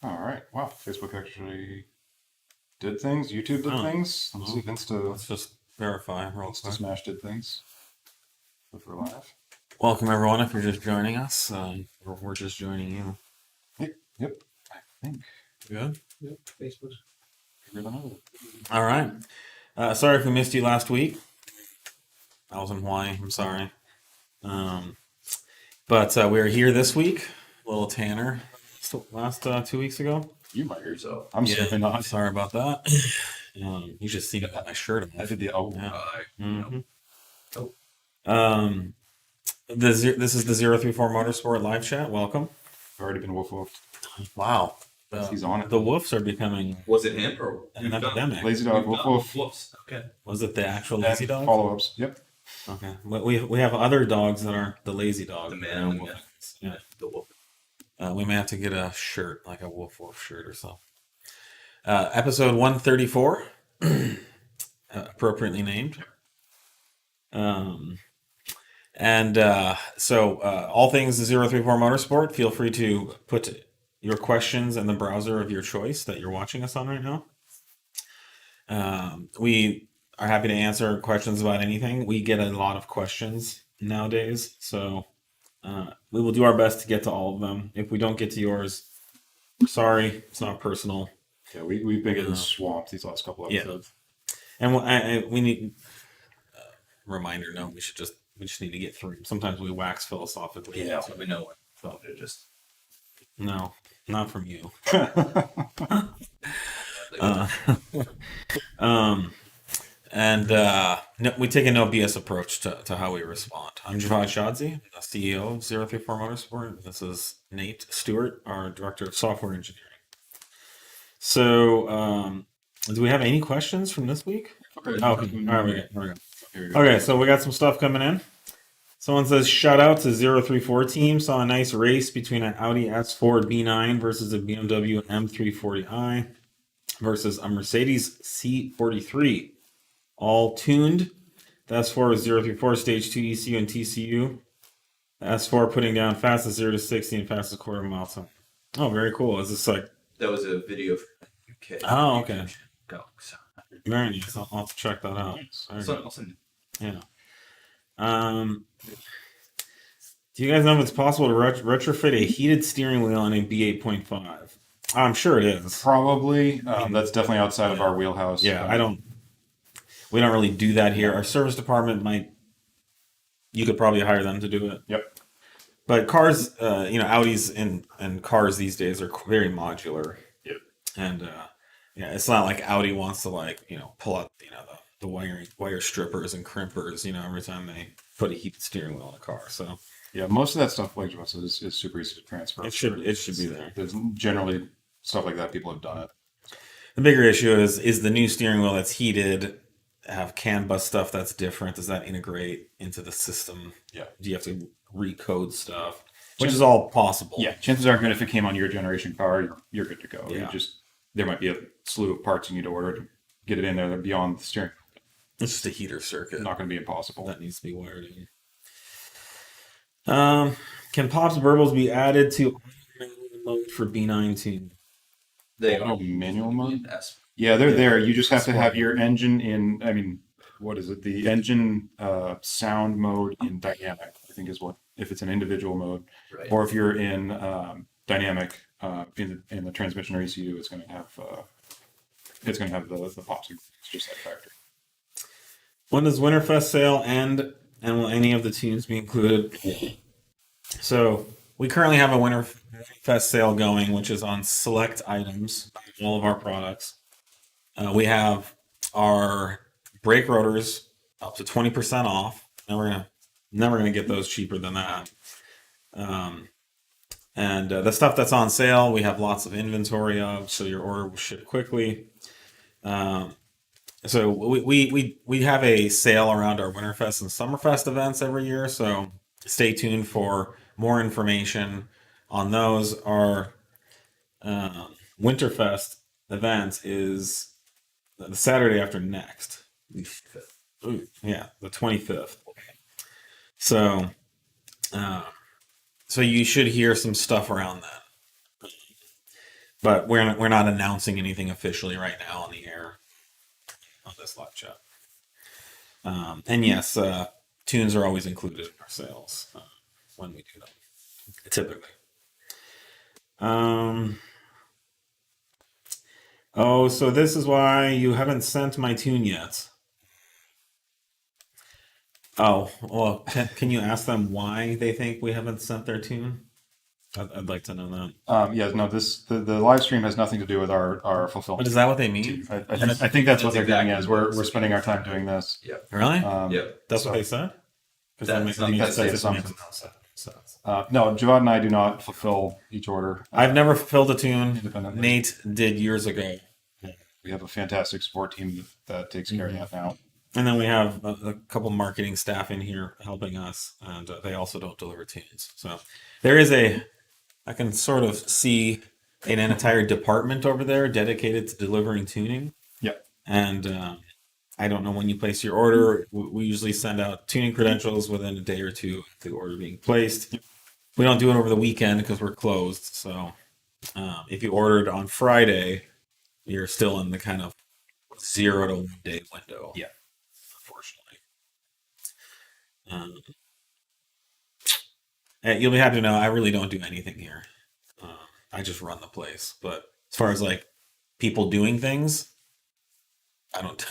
All right. Wow. Facebook actually did things. YouTube did things. Let's see if Let's just verify real quick. Smash did things. If we're live. Welcome, everyone. If you're just joining us, or we're just joining you. Yep. I think. Good? Yep. Facebook. Figured it out. All right. Sorry if we missed you last week. I was in Hawaii. I'm sorry. But we're here this week. Little Tanner. Last 2 weeks ago. You might hear yourself. I'm certainly not. Sorry about that. You just seen my shirt. I did the oh. Yeah. This is the 034 Motorsport live chat. Welcome. Already been woofed. Wow. He's on it. The woofs are becoming. Was it him or an epidemic? Lazy dog woof. Whoops. Okay. Was it the actual lazy dog? Follow-ups. Yep. Okay. We have other dogs that are the lazy dog. The man. Yeah. The wolf. We may have to get a shirt, like a woof shirt or something. Episode 134, appropriately named. So all things 034 Motorsport, feel free to put your questions in the browser of your choice that you're watching us on right now. We are happy to answer questions about anything. We get a lot of questions nowadays, so we will do our best to get to all of them. If we don't get to yours, sorry, it's not personal. Yeah, we've been getting swamped these last couple episodes. Yeah. And we need reminder note. We just need to get through. Sometimes we wax philosophically. Yeah, we know it. So just no, not from you. We take a no BS approach to how we respond. I'm Javad Shadzi, the CEO of 034 Motorsport. This is Nate Stewart, our Director of Software Engineering. So, do we have any questions from this week? Okay. All right, here we go. Okay, so we got some stuff coming in. Someone says, shout out to 034 team. Saw a nice race between an Audi S4 B9 versus a BMW M340i versus a Mercedes C43. All tuned. The S4 is 034 Stage 2 ECU and TCU. The S4 putting down fastest 0 to 60 and fastest quarter mile time. Oh, very cool. Is this like... That was a video from UK. Oh, okay. Go. So. Very nice. I'll have to check that out. I'll send it. Yeah. Do you guys know if it's possible to retrofit a heated steering wheel on a B8.5? I'm sure it is. Probably. That's definitely outside of our wheelhouse. Yeah, we don't really do that here. Our service department might. You could probably hire them to do it. Yep. But cars, Audis and cars these days are very modular. Yep. And it's not like Audi wants to pull out the wire strippers and crimpers every time they put a heated steering wheel in a car. So yeah, most of that stuff, like Joe said, is super easy to transfer. It should be there. There's generally stuff like that. People have done it. The bigger issue is the new steering wheel that's heated have CAN bus stuff that's different. Does that integrate into the system? Yeah. Do you have to recode stuff? Which is all possible. Yeah, chances are good if it came on your generation car, you're good to go. Yeah. There might be a slew of parts you need to order to get it in there. They're beyond the steering. It's just a heater circuit. Not going to be impossible. That needs to be wired in. Can pops burbles be added to mode for B9 too? They are manual mode. Yes. Yeah, they're there. You just have to have your engine in. I mean, what is it? The engine sound mode in dynamic, I think is what. If it's an individual mode, right. Or if you're in dynamic in the transmission or ECU, it's going to have the pops. It's just like factory. When does Winterfest sale end, and will any of the tunes be included? So we currently have a Winterfest sale going, which is on select items, all of our products. We have our brake rotors up to 20% off, and we're never gonna get those cheaper than that. And the stuff that's on sale, we have lots of inventory of, so your order will ship quickly. So we have a sale around our Winterfest and Summerfest events every year, so stay tuned for more information on those. Our Winterfest event is the Saturday after next. Yeah, the 25th. So you should hear some stuff around that. But we're not announcing anything officially right now on the air on this live chat. And yes, tunes are always included in our sales when we do them, typically. Oh, so this is why you haven't sent my tune yet. Oh, well, can you ask them why they think we haven't sent their tune? I'd like to know that. Yeah, no, the live stream has nothing to do with our fulfillment. But is that what they mean? I think that's what they're getting exactly as what we're it's spending our time doing this. Yep. Really? Yep. That's so- what they said? That's the assumption. No, Javad and I do not fulfill each order. I've never fulfilled a tune. Independently. Nate did years ago. We have a fantastic support team that takes care of that now. And then we have a couple marketing staff in here helping us, and they also don't deliver tunes. So there is I can sort of see an entire department over there dedicated to delivering tuning. Yeah. And I don't know when you place your order. We usually send out tuning credentials within a day or two of the order being placed. We don't do it over the weekend because we're closed. So if you ordered on Friday, you're still in the kind of 0 to 1 day window. Yeah. Unfortunately. You'll be happy to know I really don't do anything here. I just run the place. But as far as like people doing things, I don't.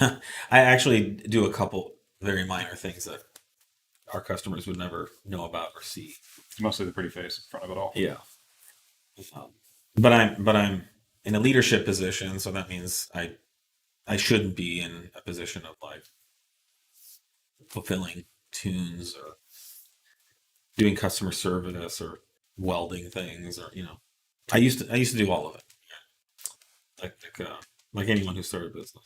I actually do a couple very minor things that our customers would never know about or see. Mostly the pretty face in front of it all. Yeah. But I'm in a leadership position, so that means I shouldn't be in a position of like fulfilling tunes or doing customer service or welding things, or I used to do all of it, like anyone who started a business.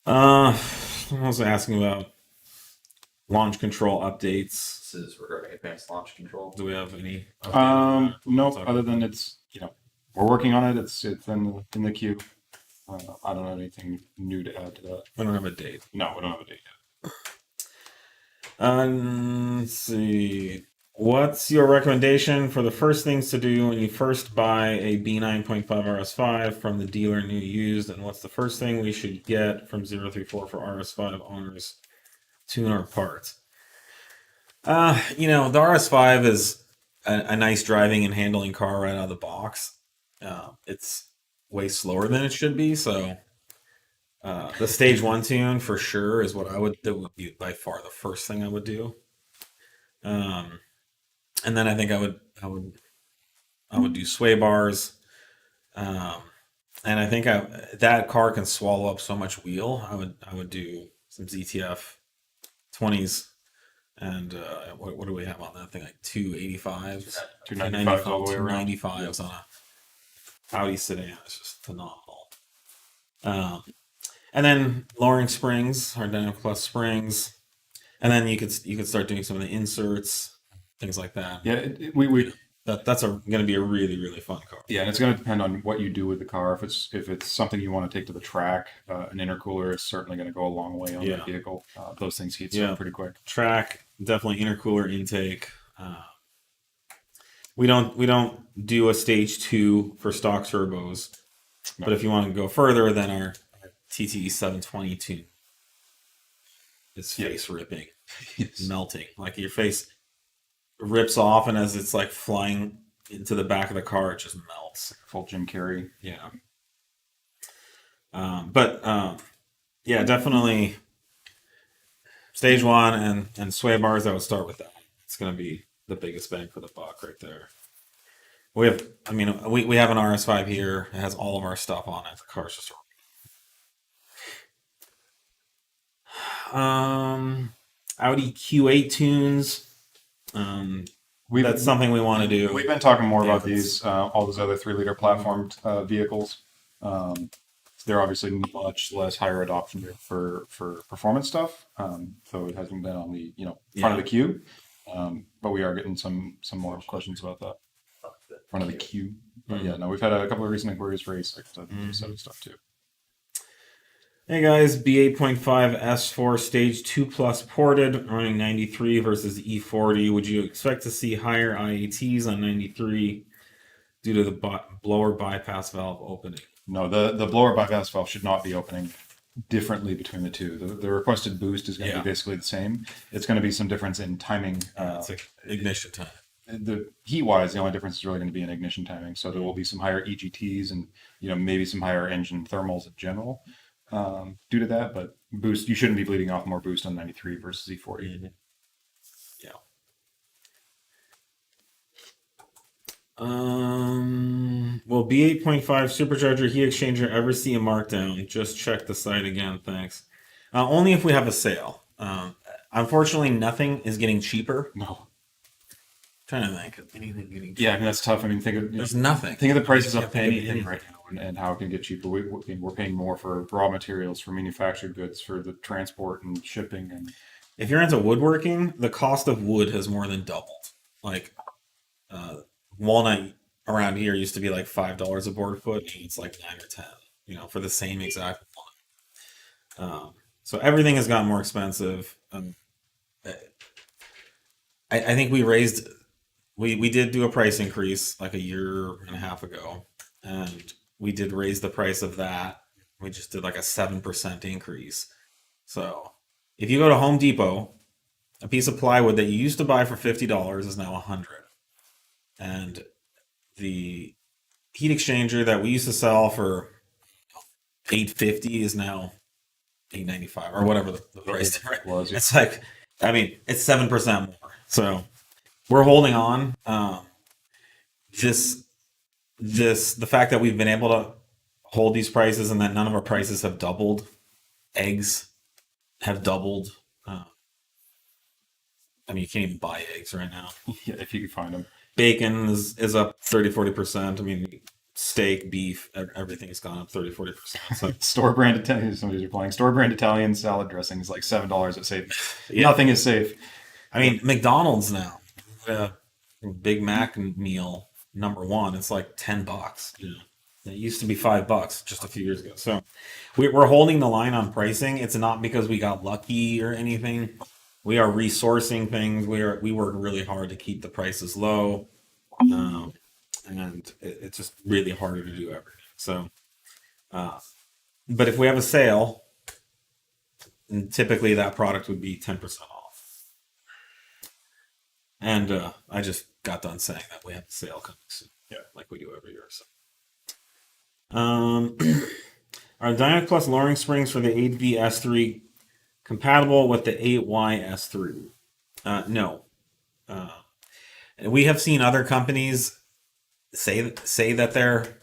I was asking about launch control updates. This is regarding advanced launch control. Do we have any? Nope. Other than it's we're working on it. It's in the queue. I don't have anything new to add to that. We don't have a date. No, we don't have a date yet. Let's see. What's your recommendation for the first things to do when you first buy a B9.5 RS5 from the dealer new used? And what's the first thing we should get from 034 for RS5 owners? Tune our parts. The RS5 is a nice driving and handling car right out of the box. It's way slower than it should be, so the stage 1 tune for sure is what that would be by far the first thing I would do. And then I think I would do sway bars. And I think that car can swallow up so much wheel. I would do some ZTF 20s, and what do we have on that thing? Like 285s, 295s all the way around. 295s on a Audi sedan. It's just phenomenal. And then lowering springs, or dynamic plus springs, and then you could start doing some of the inserts, things like that. Yeah, we That's going to be a really, really fun car. Yeah, and it's going to depend on what you do with the car. If it's something you want to take to the track, an intercooler is certainly going to go a long way on that vehicle. Those things heat up pretty quick. Track, definitely intercooler intake. We don't do a stage 2 for stock turbos, but if you want to go further, then our TTE 720 tune is face ripping, melting. Like your face rips off, and as it's like flying into the back of the car, it just melts. Full Jim Carrey. Yeah. Yeah, definitely stage 1 and sway bars. I would start with that. It's going to be the biggest bang for the buck right there. We have an RS5 here. It has all of our stuff on it. The car's just Audi Q8 tunes. That's something we want to do. We've been talking more about these, all those other 3-liter platformed vehicles. They're obviously much less higher adoption for performance stuff. So it hasn't been on the front of the queue. But we are getting some more questions about that. Front of the queue. But yeah, no, we've had a couple of recent inquiries for A6 stuff too. Hey guys, B8.5 S4 Stg2 Plus ported, running 93 versus E40. Would you expect to see higher IATs on 93 due to the blower bypass valve opening. No, the blower bypass valve should not be opening differently between the two. The requested boost is going to be basically the same. It's going to be some difference in timing. It's like ignition time. The heat-wise, the only difference is really going to be in ignition timing. So there will be some higher EGTs and maybe some higher engine thermals in general due to that. But boost, you shouldn't be bleeding off more boost on 93 versus E40. Yeah. Will B8.5 Supercharger heat exchanger ever see a markdown? Just check the site again, thanks. Only if we have a sale. Unfortunately, nothing is getting cheaper. No. Trying to think of anything getting cheaper. Yeah, I mean, that's tough. I mean, There's nothing. Think of the prices of anything right now and how it can get cheaper. We're paying more for raw materials, for manufactured goods, for the transport and shipping. And if you're into woodworking, the cost of wood has more than doubled. Like, walnut around here used to be like $5 a board foot, and it's like 9 or 10, for the same exact one. So everything has gotten more expensive. I think we did do a price increase like a year and a half ago, and we did raise the price of that. We just did like a 7% increase. So if you go to Home Depot, a piece of plywood that you used to buy for $50 is now $100. And the heat exchanger that we used to sell for $850 is now $895 or whatever the price was. It's like, I mean, it's 7% more. So we're holding on. The fact that we've been able to hold these prices and that none of our prices have doubled. Eggs have doubled. I mean, you can't even buy eggs right now. Yeah, if you can find them. Bacon is up 30-40%. I mean, steak, beef, everything's gone up 30-40%. So store brand Italian, somebody's replying. Store brand Italian salad dressing is like $7 at safe. Nothing is safe. I mean, McDonald's now, Big Mac meal #1, it's like $10. It used to be $5 just a few years ago. So we're holding the line on pricing. It's not because we got lucky or anything. We are resourcing things. We work really hard to keep the prices low, and it's just really harder to do everything. So, but if we have a sale, typically that product would be 10% off. And I just got done saying that we have a sale coming soon, like we do every year. So, are Dynamic Plus lowering springs for the 8V S3 compatible with the 8Y S3? No. We have seen other companies say that their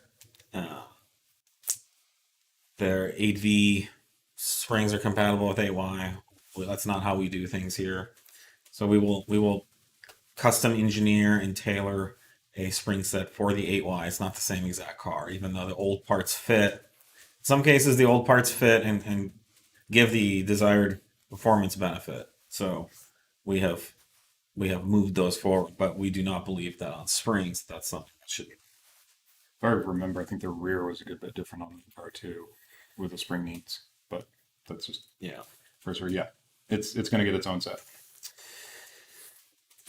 8V springs are compatible with 8Y. Well, that's not how we do things here. So we will custom engineer and tailor a spring set for the 8Y. It's not the same exact car, even though the old parts fit. In some cases, the old parts fit and give the desired performance benefit. So we have moved those forward, but we do not believe that on springs that's something that should be. If I remember, I think the rear was a good bit different on the car too, with the spring needs. But that's just for sure. Yeah, it's going to get its own set.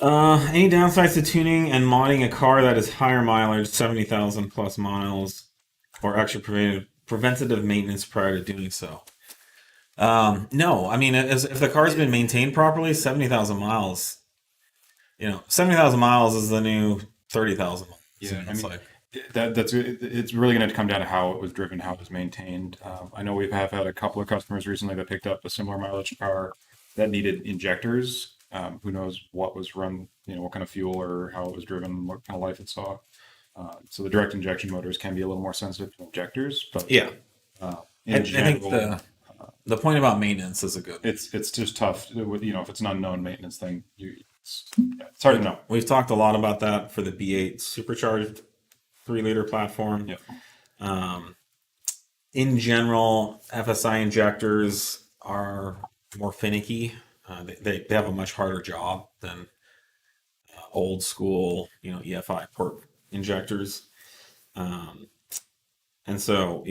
Any downsides to tuning and modding a car that is higher mileage, 70,000 plus miles, or extra preventative maintenance prior to doing so? No, I mean, if the car's been maintained properly, 70,000 miles, 70,000 miles is the new 30,000 miles. Yeah, I mean, it's really going to come down to how it was driven, how it was maintained. I know we have had a couple of customers recently that picked up a similar mileage car that needed injectors. Who knows what was run, what kind of fuel or how it was driven, what kind of life it saw. So the direct injection motors can be a little more sensitive to injectors, but I think the point about maintenance is a good. It's just tough, if it's an unknown maintenance thing. It's hard to know. We've talked a lot about that for the B8 supercharged 3-liter platform. In general, FSI injectors are more finicky. They have a much harder job than old school, EFI port injectors. And so,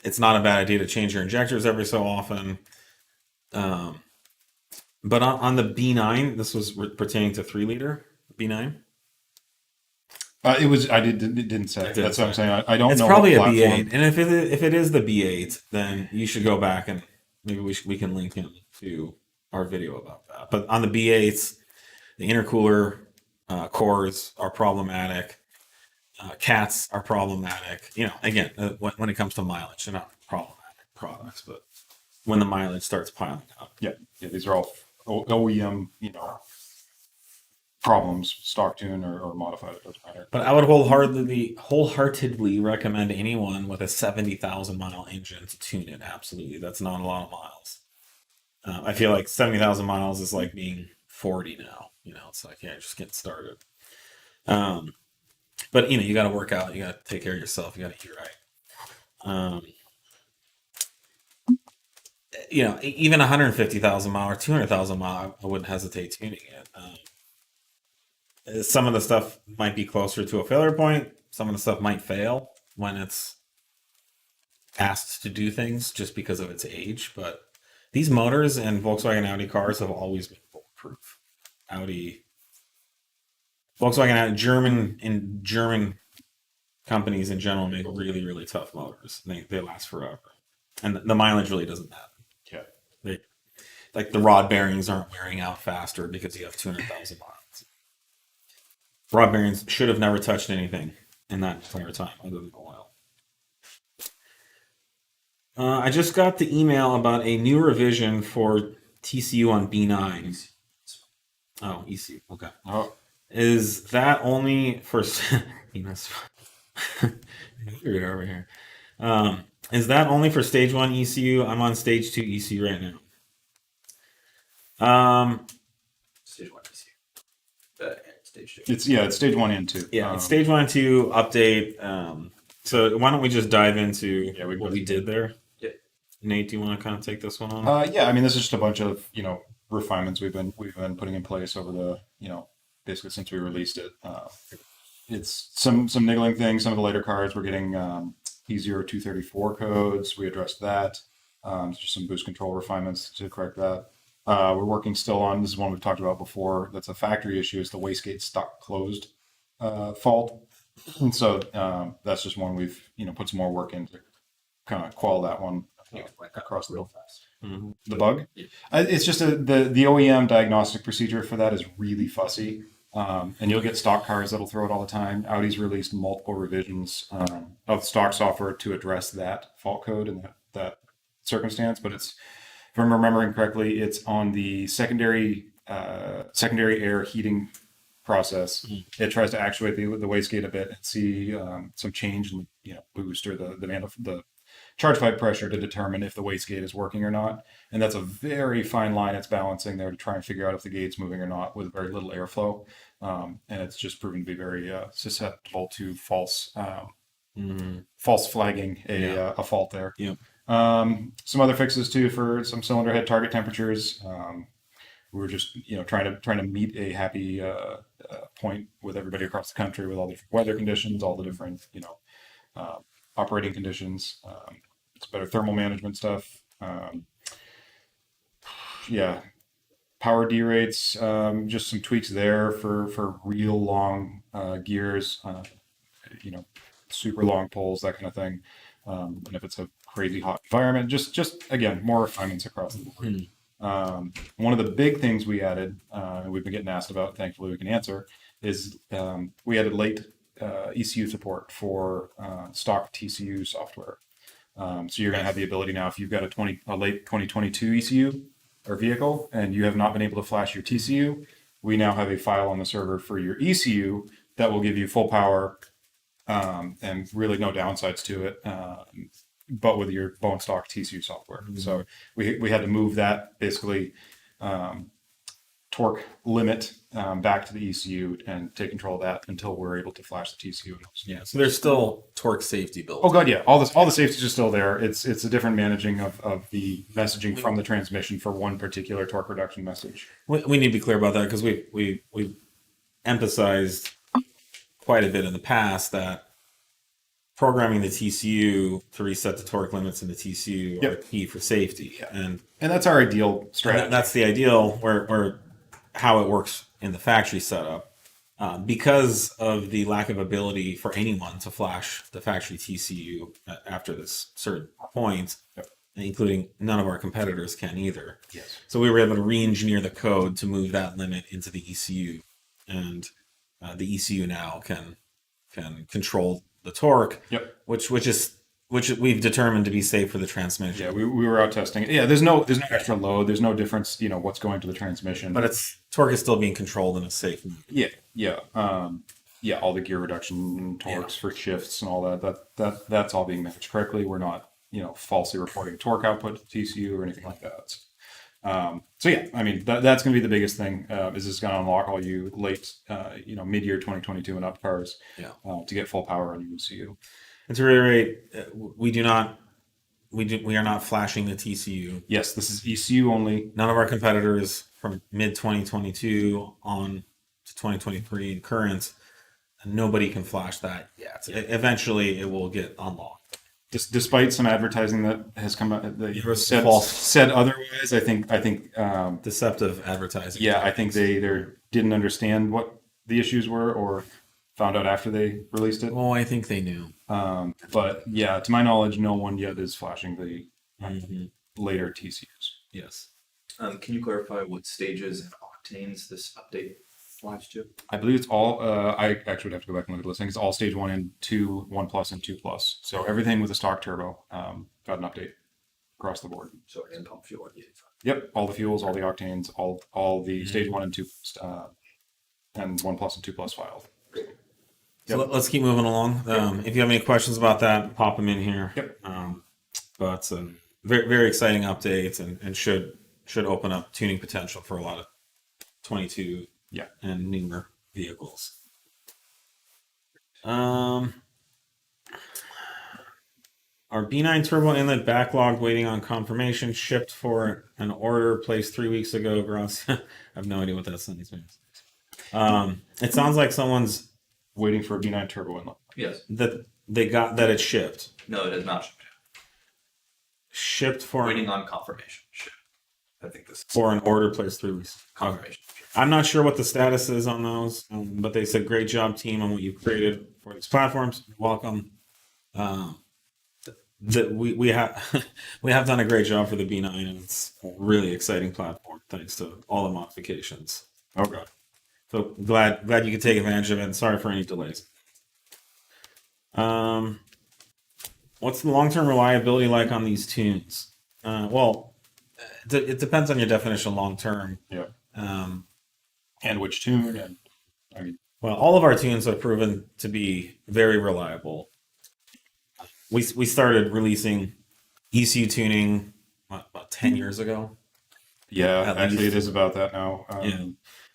it's not a bad idea to change your injectors every so often. But on the B9, this was pertaining to 3-liter B9. It was. It didn't say. It didn't That's what I'm say. saying. I don't It's know. probably a what platform. B8, and if it is the B8, then you should go back and maybe we can link him to our video about that. But on the B8s, the intercooler cores are problematic. Cats are problematic. You know, again, when it comes to mileage, they're not problematic products, but when the mileage starts piling up. Yeah, these are all OEM, problems, stock tune or modified. It doesn't matter. But I would wholeheartedly recommend anyone with a 70,000 mile engine to tune it. Absolutely, that's not a lot of miles. I feel like 70,000 miles is like being 40 now. You know, it's like, yeah, just getting started. But you got to work out. You got to take care of yourself. You got to eat right. Even 150,000 mile or 200,000 mile, I wouldn't hesitate tuning it. Some of the stuff might be closer to a failure point. Some of the stuff might fail when it's asked to do things just because of its age. But these motors in Volkswagen Audi cars have always been bulletproof. Volkswagen German companies in general make really, really tough motors. They last forever. And the mileage really doesn't matter. Yeah. Like the rod bearings aren't wearing out faster because you have 200,000 miles. Rod bearings should have never touched anything in that entire time other than oil. I just got the email about a new revision for TCU on B9. Oh, ECU. Okay. Oh, Is that only for... Weird over here. Is that only for stage 1 ECU? I'm on stage 2 ECU right now. Stage 1 ECU. Stage 2. it's stage 1 and 2. Yeah, it's stage 1 and 2 update. So why don't we just dive into what we did there? Yeah. Nate, do you want to kind of take this one on? Yeah, I mean, this is just a bunch of refinements we've been putting in place over the basically since we released it. It's some niggling things. Some of the later cars were getting E0234 codes. We addressed that. Just some boost control refinements to correct that. We're working still on, this is one we've talked about before, that's a factory issue, is the wastegate stock closed fault. And so that's just one we've put some more work in to kind of quell that one across the real fast. Mm-hmm. The bug? Yeah. It's just the OEM diagnostic procedure for that is really fussy. And you'll get stock cars that'll throw it all the time. Audi's released multiple revisions of stock software to address that fault code and that circumstance. But it's, if I'm remembering correctly, it's on the secondary air heating process. Mm-hmm. It tries to actuate the wastegate a bit and see some change in boost or the charge pipe pressure to determine if the wastegate is working or not. And that's a very fine line it's balancing there to try and figure out if the gate's moving or not with very little airflow. And it's just proven to be very susceptible to false flagging a fault there. Yep. Some other fixes too for some cylinder head target temperatures. We were just trying to meet a happy point with everybody across the country with all the different weather conditions, all the different operating conditions. It's better thermal management stuff. Power D rates, just some tweaks there for real long gears, super long pulls, that kind of thing. And if it's a crazy hot environment, just again, more refinements across the board. One of the big things we added, and we've been getting asked about, thankfully we can answer, is we added late ECU support for stock TCU software. So you're going to have the ability now, if you've got a late 2022 ECU or vehicle and you have not been able to flash your TCU, we now have a file on the server for your ECU that will give you full power and really no downsides to it, but with your bone stock TCU software. Mm-hmm. So we had to move that basically torque limit back to the ECU and take control of that until we're able to flash the TCU. Yeah, so there's still torque safety built. Oh god, yeah, all the safeties are still there. It's a different managing of the messaging from the transmission for one particular torque reduction message. We need to be clear about that because we've emphasized quite a bit in the past that programming the TCU to reset the torque limits in the TCU are key for safety, and that's our ideal strategy. That's the ideal where how it works in the factory setup. because of the lack of ability for anyone to flash the factory TCU after this certain point, including none of our competitors can either. Yes. So we were able to re-engineer the code to move that limit into the ECU, and the ECU now can control the torque, which we've determined to be safe for the transmission. Yeah, we were out testing it. Yeah, there's no extra load. There's no difference, what's going to the transmission. But torque is still being controlled in a safe manner. Yeah. All the gear reduction torques for shifts and all that's all being managed correctly. We're not, falsely reporting torque output to TCU or anything like that. That's going to be the biggest thing. Is this going to unlock all you late, mid-year 2022 and up cars to get full power on your ECU. And to reiterate, we are not flashing the TCU. Yes, this is ECU only. None of our competitors from mid 2022 on to 2023 and current, nobody can flash that yet. Eventually, it will get unlocked. Despite some advertising that has come out that said otherwise, I think deceptive advertising. Yeah, I think they either didn't understand what the issues were or found out after they released it. Oh, I think they knew. But yeah, to my knowledge, no one yet is flashing the later TCUs. Yes. Can you clarify what stages and octanes this update applies to? I believe it's all. I actually would have to go back and look at the listing. It's all stage 1 and 2, 1 plus and 2 plus. So everything with a stock turbo got an update across the board. So in pump fuel and E85. Yep, all the fuels, all the octanes, all the stage 1 and 2 and 1 plus and 2 plus filed. So let's keep moving along. If you have any questions about that, pop them in here. Yep. But very, very exciting updates and should open up tuning potential for a lot of 22 and newer vehicles. Our B9 turbo inlet backlogged, waiting on confirmation, shipped for an order placed 3 weeks ago. Gross. I have no idea what that sentence means. It sounds like someone's waiting for a B9 turbo inlet. Yes. That it's shipped. No, it is not shipped. Shipped for Waiting on confirmation. Shipped. I think this is for an order placed 3 weeks. confirmation. I'm not sure what the status is on those, but they said great job, team, on what you've created for these platforms. You're welcome. We have we have done a great job for the B9, and it's a really exciting platform thanks to all the modifications. Oh god. So glad you could take advantage of it, and sorry for any delays. What's the long-term reliability like on these tunes? It depends on your definition of long-term. Yeah. And which tune? And all of our tunes have proven to be very reliable. We started releasing ECU tuning about 10 years ago. Yeah, actually it is about that now.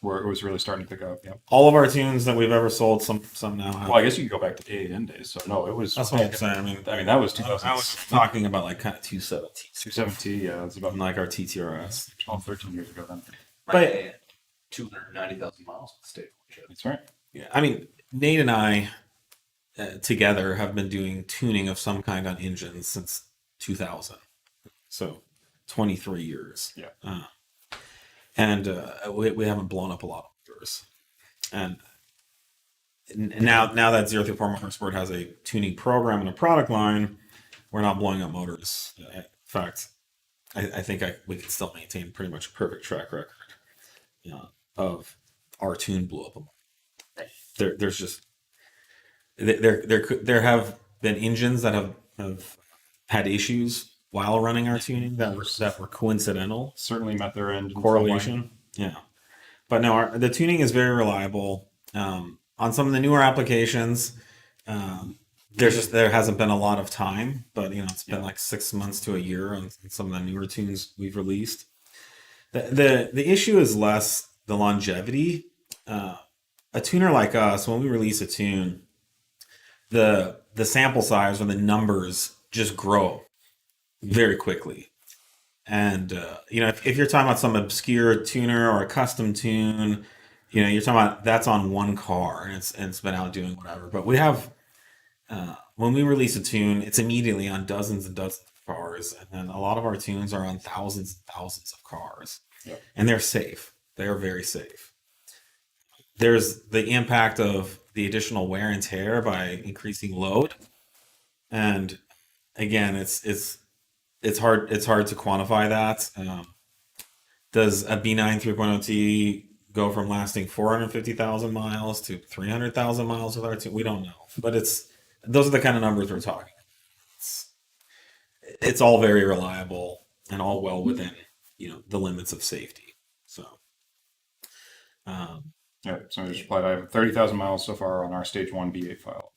Where it was really starting to pick up. Yeah. All of our tunes that we've ever sold, some now have. Well, I guess you can go back to AAN days. So no, it was. That's what I'm saying. I mean, that was 2000. I was talking about like kind of 270. 270. Yeah, it's about like our TTRS. 12, 13 years ago then. But 290,000 miles with state. That's right. Yeah, I mean, Nate and I together have been doing tuning of some kind on engines since 2000. So 23 years. Yeah. And we haven't blown up a lot of motors. And now that 034 Motorsport has a tuning program and a product line, we're not blowing up motors. In fact, I think we can still maintain pretty much a perfect track record of our tune blew up a motor. There's just there have been engines that have had issues while running our tuning that were coincidental. Certainly met their end. Correlation. Yeah. But no, the tuning is very reliable. On some of the newer applications, there hasn't been a lot of time, but it's been like 6 months to a year on some of the newer tunes we've released. The issue is less the longevity. A tuner like us, when we release a tune, the sample size or the numbers just grow very quickly. And if you're talking about some obscure tuner or a custom tune, you're talking about that's on one car and it's been out doing whatever. But we have when we release a tune, it's immediately on dozens and dozens of cars, and then a lot of our tunes are on thousands and thousands of cars. Yep. And they're safe. They are very safe. there's the impact of the additional wear and tear by increasing load, and again, it's hard to quantify that. Does a B9 3.0T go from lasting 450,000 miles to 300,000 miles with our tune? We don't know, but those are the kind of numbers we're talking. It's all very reliable and all well within the limits of safety. So, Yeah, so I just replied, I have 30,000 miles so far on our stage 1 B8 file.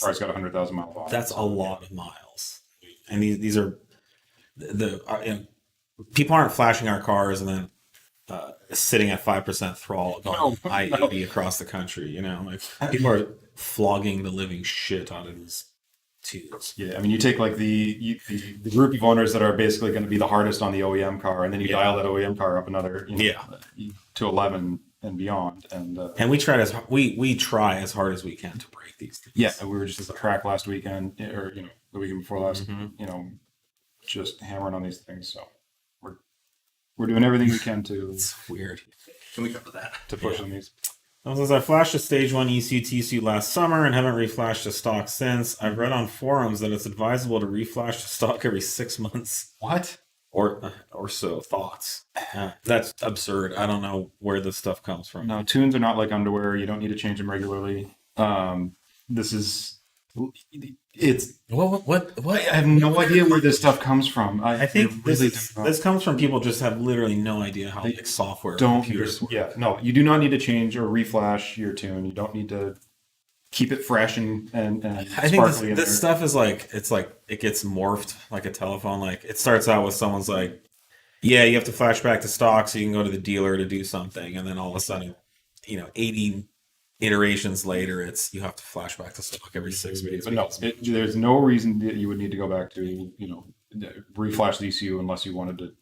Car's got 100,000 miles on it. That's a lot of miles. And these are people aren't flashing our cars and then sitting at 5% throttle going I-80 across the country. Like people are flogging the living shit out of these tunes. Yeah, I mean, you take like the group of owners that are basically going to be the hardest on the OEM car, and then you dial that OEM car up another to 11 and beyond, and we try as hard as we can to break these things. Yeah, we were just at the track last weekend, or the weekend before last, just hammering on these things. So we're doing everything we can to. It's weird. Can we cover that? To push on these. Since I flashed a stage 1 ECU TCU last summer and haven't reflashed to stock since, I've read on forums that it's advisable to reflash to stock every 6 months. What? Or so. Thoughts? That's absurd. I don't know where this stuff comes from. No, tunes are not like underwear. You don't need to change them regularly. It's what? I have no idea where this stuff comes from. I think this comes from people just have literally no idea how software computers work. Yeah, no, you do not need to change or reflash your tune. You don't need to keep it fresh and I think this stuff is it gets morphed like a telephone. Like it starts out with someone's like, yeah, you have to flash back to stock so you can go to the dealer to do something, and then all of a sudden, 80 iterations later, you have to flash back to stock every 6 weeks. But no, there's no reason that you would need to go back to reflash the ECU unless you wanted to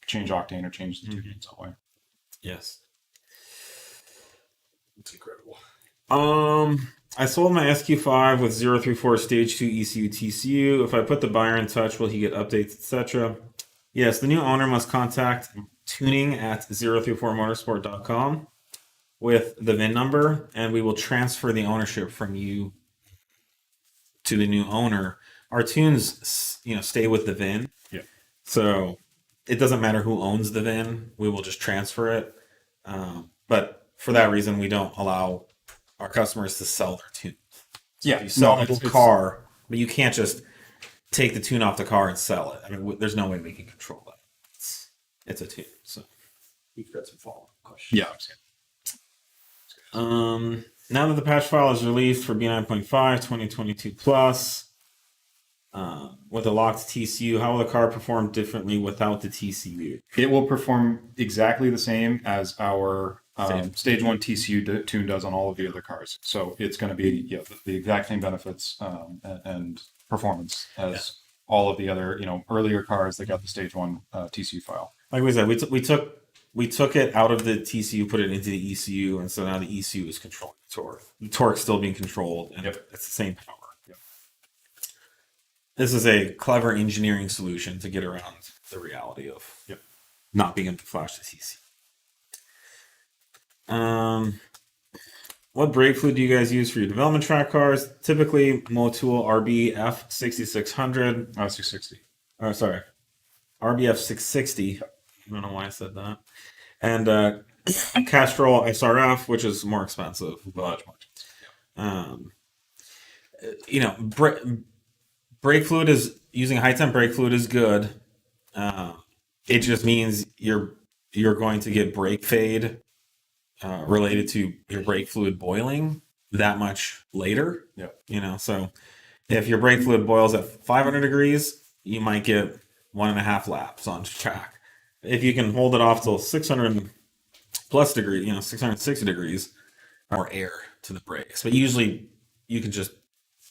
change octane or change the tune in some way. Yes, It's incredible. I sold my SQ5 with 034 Stage 2 ECU TCU. If I put the buyer in touch, will he get updates, etc.? Yes, the new owner must contact tuning at 034motorsport.com with the VIN number, and we will transfer the ownership from you to the new owner. Our tunes, stay with the VIN. Yeah. So it doesn't matter who owns the VIN. We will just transfer it. But for that reason, we don't allow our customers to sell their tune. So you sell a car, but you can't just take the tune off the car and sell it. I mean, there's no way we can control that. It's a tune. So We've got some follow-up questions. Yeah. Now that the patch file is released for B9.5 2022 plus, with a locked TCU, how will the car perform differently without the TCU? It will perform exactly the same as our stage 1 TCU tune does on all of the other cars. So it's going to be the exact same benefits and performance as all of the other earlier cars that got the stage 1 TCU file. Like we said, we took it out of the TCU, put it into the ECU, and so now the ECU is controlling the torque. The torque's still being controlled, and it's the same power. Yep. This is a clever engineering solution to get around the reality of not being able to flash the TCU. What brake fluid do you guys use for your development track cars? Typically, Motul RBF 6600. Oh, 660. Oh, sorry. RBF 660. I don't know why I said that. And Castrol SRF, which is more expensive, but brake fluid is using high temp brake fluid is good. It just means you're going to get brake fade related to your brake fluid boiling that much later. Yeah. So if your brake fluid boils at 500 degrees, you might get 1.5 laps on track. If you can hold it off till 600 plus degrees, 660 degrees, more air to the brakes. But usually you can just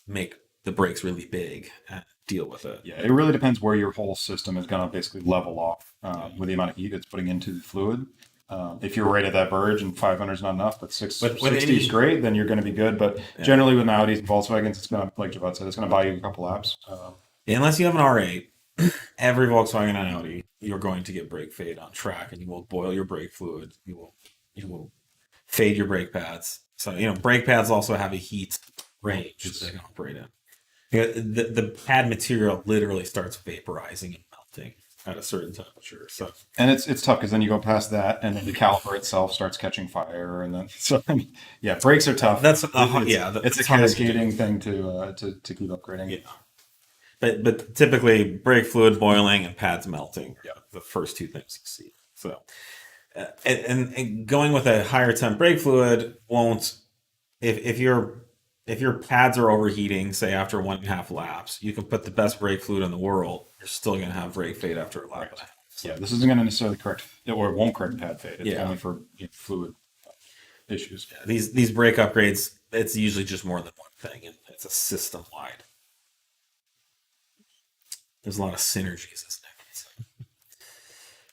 make the brakes really big and deal with it. Yeah, it really depends where your whole system is going to basically level off with the amount of heat it's putting into the fluid. If you're right at that verge and 500 is not enough, but 660 is great, then you're going to be good. But generally with Audis and Volkswagens, it's going to, like Javad said, it's going to buy you a couple laps. Unless you have an R8, every Volkswagen and Audi, you're going to get brake fade on track, and you will boil your brake fluid. You will fade your brake pads. So, brake pads also have a heat range that they can operate in. The pad material literally starts vaporizing and melting at a certain temperature. So, And it's tough because then you go past that, and then the caliper itself starts catching fire, and then brakes are tough. That's it's a it's hard to do. cascading thing to keep upgrading. Yeah. But typically brake fluid boiling and pads melting are the first two things you see. So, and going with a higher temp brake fluid won't, if your pads are overheating, say after 1.5 laps, you can put the best brake fluid in the world. You're still going to have brake fade after a lap. Right. Yeah, this isn't going to necessarily correct, or it won't correct pad fade. It's only for fluid issues. Yeah, these brake upgrades, it's usually just more than one thing, and it's a system wide. There's a lot of synergies, isn't there?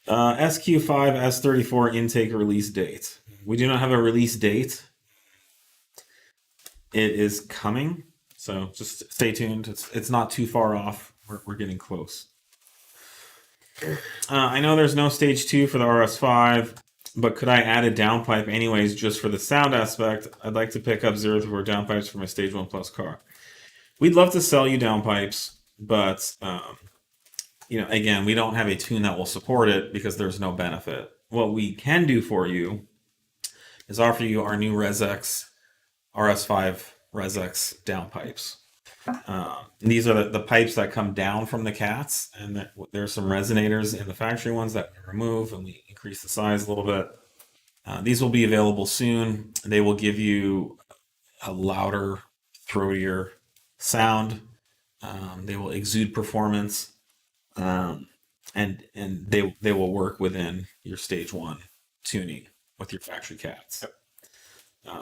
SQ5 S34 intake release date. We do not have a release date. It is coming, so just stay tuned. It's not too far off. We're getting close. I know there's no stage 2 for the RS5, but could I add a downpipe anyways just for the sound aspect? I'd like to pick up 0-4 downpipes for my stage 1 plus car. We'd love to sell you downpipes, but again, we don't have a tune that will support it because there's no benefit. What we can do for you is offer you our new ResX RS5 ResX downpipes. These are the pipes that come down from the cats, and there's some resonators in the factory ones that we remove, and we increase the size a little bit. These will be available soon. They will give you a louder, throatier sound. They will exude performance, and they will work within your stage 1 tuning with your factory cats. Yep.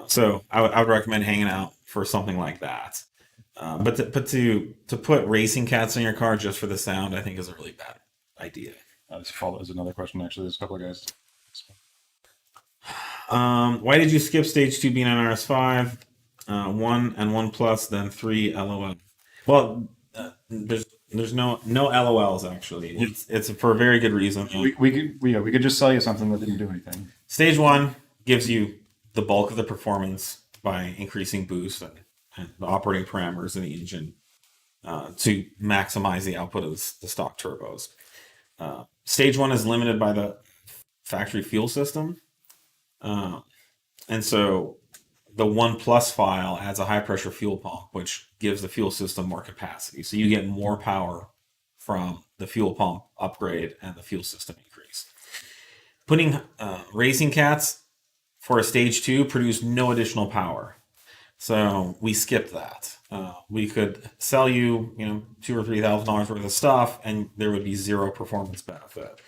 So I would recommend hanging out for something like that. But to put racing cats in your car just for the sound, I think is a really bad idea. This follows another question. Actually, there's a couple of guys. Why did you skip stage 2 B9 RS5? 1 and 1 plus, then 3 LOL. Well, there's no LOLs actually. It's for a very good reason. We could just sell you something that didn't do anything. Stage 1 gives you the bulk of the performance by increasing boost and the operating parameters in the engine to maximize the output of the stock turbos. Stage 1 is limited by the factory fuel system. And so the 1 plus file adds a high pressure fuel pump, which gives the fuel system more capacity. So you get more power from the fuel pump upgrade and the fuel system increase. Putting racing cats for a stage 2 produced no additional power. So we skipped that. We could sell you, $2,000 or $3,000 worth of stuff, and there would be zero performance benefit.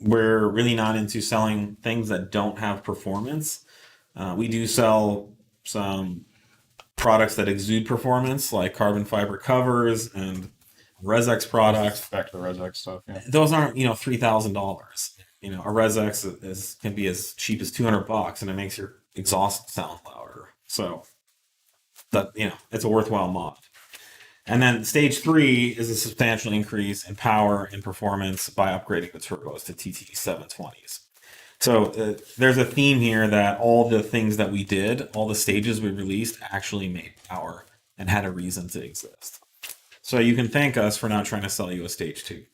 We're really not into selling things that don't have performance. We do sell some products that exude performance, like carbon fiber covers and ResX products. Back to the ResX stuff. Yeah. Those aren't, $3,000. A ResX can be as cheap as $200, and it makes your exhaust sound louder. So that it's a worthwhile mod. And then stage 3 is a substantial increase in power and performance by upgrading the turbos to TT 720s. So there's a theme here that all the things that we did, all the stages we released, actually made power and had a reason to exist. So you can thank us for not trying to sell you a stage 2.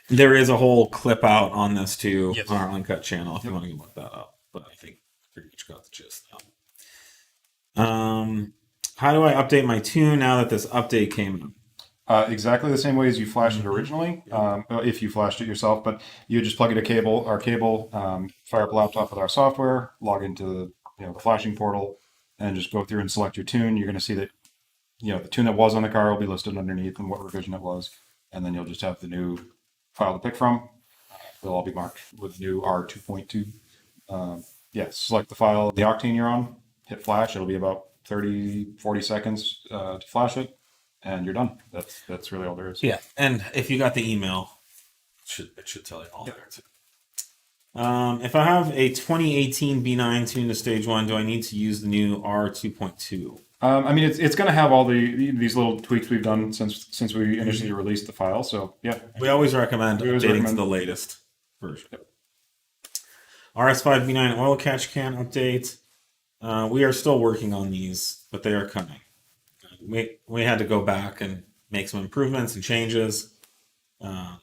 There is a whole clip out on this too on our Uncut channel if you want to go look that up. But I think pretty much got the gist now. How do I update my tune now that this update came out? Exactly the same way as you flashed it originally, if you flashed it yourself, but you just plug in our cable, fire up a laptop with our software, log into the flashing portal, and just go through and select your tune. You're going to see that the tune that was on the car will be listed underneath and what revision it was, and then you'll just have the new file to pick from. They'll all be marked with new R2.2. Select the file, the octane you're on, hit flash. It'll be about 30-40 seconds to flash it, and you're done. That's really all there is. Yeah, and if you got the email, it should tell you all there too. If I have a 2018 B9 tuned to stage 1, do I need to use the new R2.2? I mean, it's going to have all these little tweaks we've done since we initially released the file. So yeah, We always recommend We always updating to recommend- the latest version. RS5 B9 Oil Catch Can update. We are still working on these, but they are coming. We had to go back and make some improvements and changes, and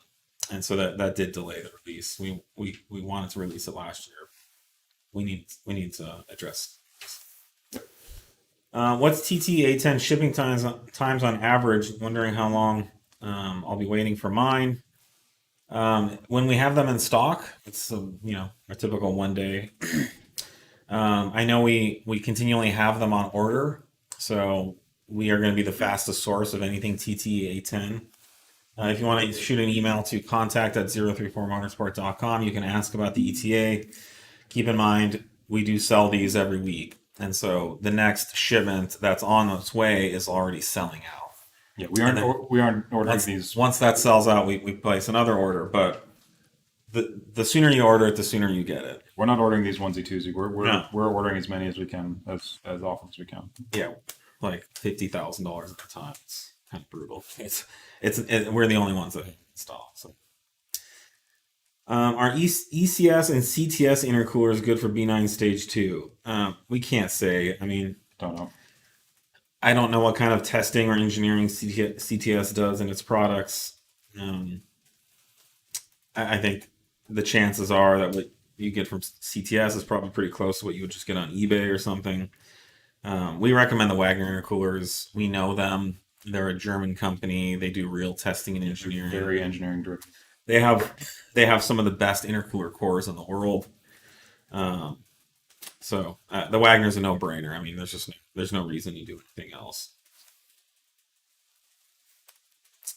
so that did delay the release. We wanted to release it last year. We need to address this. What's TT A10 shipping times on average? Wondering how long I'll be waiting for mine. When we have them in stock, it's a typical 1 day. I know we continually have them on order, so we are going to be the fastest source of anything TT A10. If you want to shoot an email to contact@034motorsport.com, you can ask about the ETA. Keep in mind, we do sell these every week, and so the next shipment that's on its way is already selling out. yeah, we aren't ordering these. Once that sells out, we place another order, but the sooner you order it, the sooner you get it. We're not ordering these onesie twosie. No. We're ordering as many as we can, as often as we can. Yeah, like $50,000 at a time. It's kind of brutal. We're the only ones that install. So, are ECS and CTS intercoolers good for B9 Stage 2? We can't say. I mean, Don't know. I don't know what kind of testing or engineering CTS does in its products. I think the chances are that what you get from CTS is probably pretty close to what you would just get on eBay or something. We recommend the Wagner intercoolers. We know them. They're a German company. They do real testing and engineering. Very engineering driven. They have some of the best intercooler cores in the world. So the Wagner's a no-brainer. I mean, there's no reason you do anything else.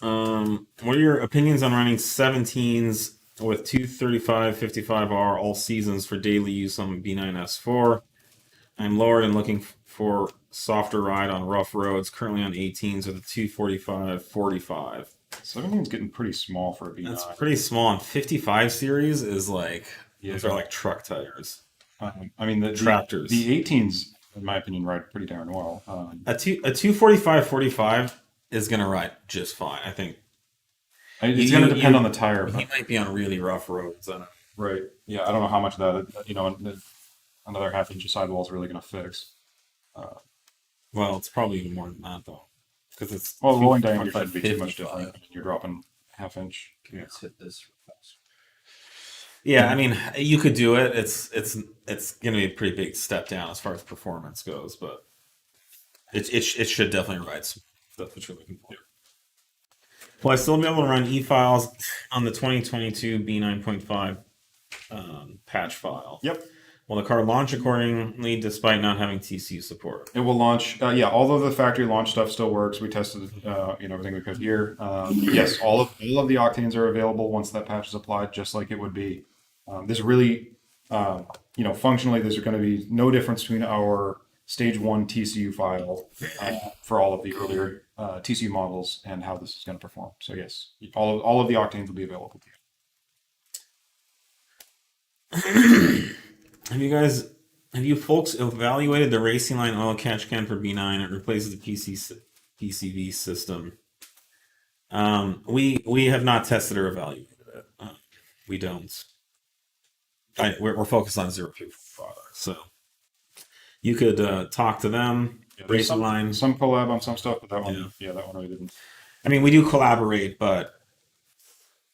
What are your opinions on running 17s with 235/55R all seasons for daily use on B9 S4? I'm lowered and looking for softer ride on rough roads. Currently on 18s with a 245/45. 17's getting pretty small for a B9. That's pretty small. And 55 series is like Yeah. those are like truck tires. I mean, the Tractors. The 18s, in my opinion, ride pretty darn well. A 245/45 is gonna ride just fine. I think It's going to depend on the tire. he might be on really rough roads. Right. Yeah, I don't know how much of that, another half-inch of sidewall is really going to fix. Well, it's probably even more than that though, because it's Well, rolling diameter shouldn't be too much 55. different. I mean, you're dropping half-inch. Let's hit this real fast. Yeah, I mean, you could do it. It's going to be a pretty big step down as far as performance goes, but it should definitely ride. That's what you're looking for. Will I still be able to run e-files on the 2022 B9.5 patch file? Yep. Will the car launch accordingly despite not having TCU support? It will launch. Yeah, all of the factory launch stuff still works. We tested, everything we could here. Yes, all of the octanes are available once that patch is applied, just like it would be. This really, functionally, there's going to be no difference between our Stage 1 TCU file for all of the earlier TCU models and how this is going to perform. So yes, all of the octanes will be available to you. Have you folks evaluated the Racingling Oil Catch Can for B9? It replaces the PCV system. We have not tested or evaluated it. We don't. We're focused on zero fuel products, so you could talk to them. There's Racingline. some collab on some stuff, but that one, that one really didn't. I mean, we do collaborate, but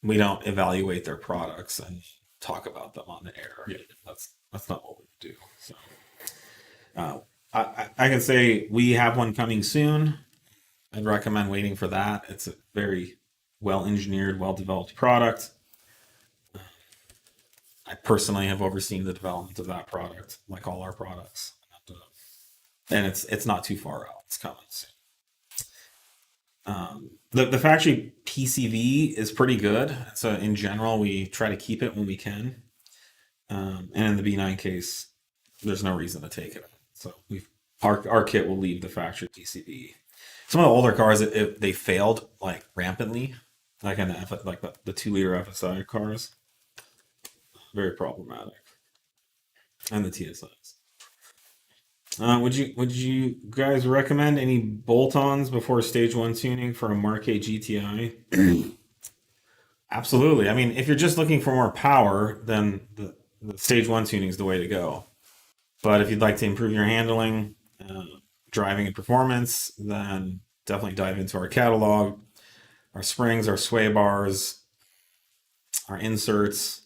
we don't evaluate their products and talk about them on the air. Yeah. That's not what we do. So, I can say we have one coming soon. I'd recommend waiting for that. It's a very well engineered, well developed product. I personally have overseen the development of that product, like all our products, and it's not too far out. It's coming soon. The factory PCV is pretty good. So in general, we try to keep it when we can. And in the B9 case, there's no reason to take it out. So our kit will leave the factory PCV. Some of the older cars, they failed like rampantly, like in the 2-liter FSI cars. very problematic. And the TSIs. Would you guys recommend any bolt-ons before stage 1 tuning for a Mark 8 GTI? Absolutely. I mean, if you're just looking for more power, then the stage 1 tuning is the way to go. But if you'd like to improve your handling, driving and performance, then definitely dive into our catalog, our springs, our sway bars, our inserts,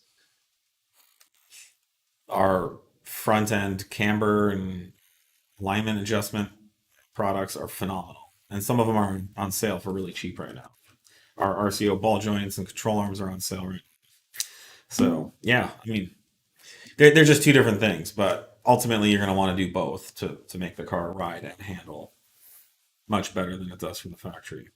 our front end camber and alignment adjustment products are phenomenal. And some of them are on sale for really cheap right now. Our RCO ball joints and control arms are on sale right now. So, yeah, I mean, they're just two different things, but ultimately you're going to want to do both to make the car ride and handle much better than it does from the factory.